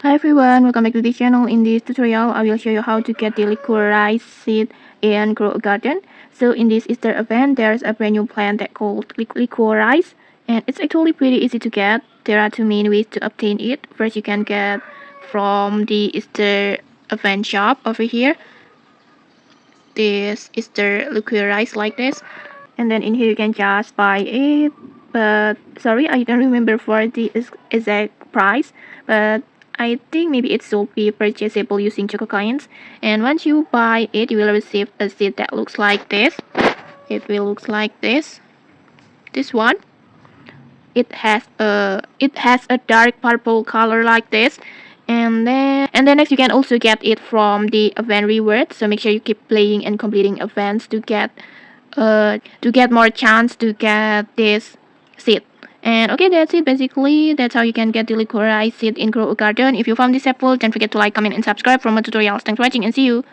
Hi everyone, welcome back to the channel. In this tutorial, I will show you how to get the Liquorice Seed and grow a garden. So in this Easter event, there's a brand new plant that called Liquorice, and it's actually pretty easy to get. There are two main ways to obtain it. First, you can get from the Easter event shop over here. This Easter Liquorice like this, and then in here you can just buy it. But sorry, I don't remember for the exact price, but I think maybe it will be purchasable using Choco Coins. And once you buy it, you will receive a seed that looks like this. It will look like this one. It has a dark purple color like this. And then next you can also get it from the event reward, so make sure you keep playing and completing events to get more chance to get this seed. And okay, that's it. Basically, that's how you can get the Liquorice seed in Grow a Garden. If you found this helpful, don't forget to like, comment, and subscribe for more tutorials. Thanks for watching, and see you.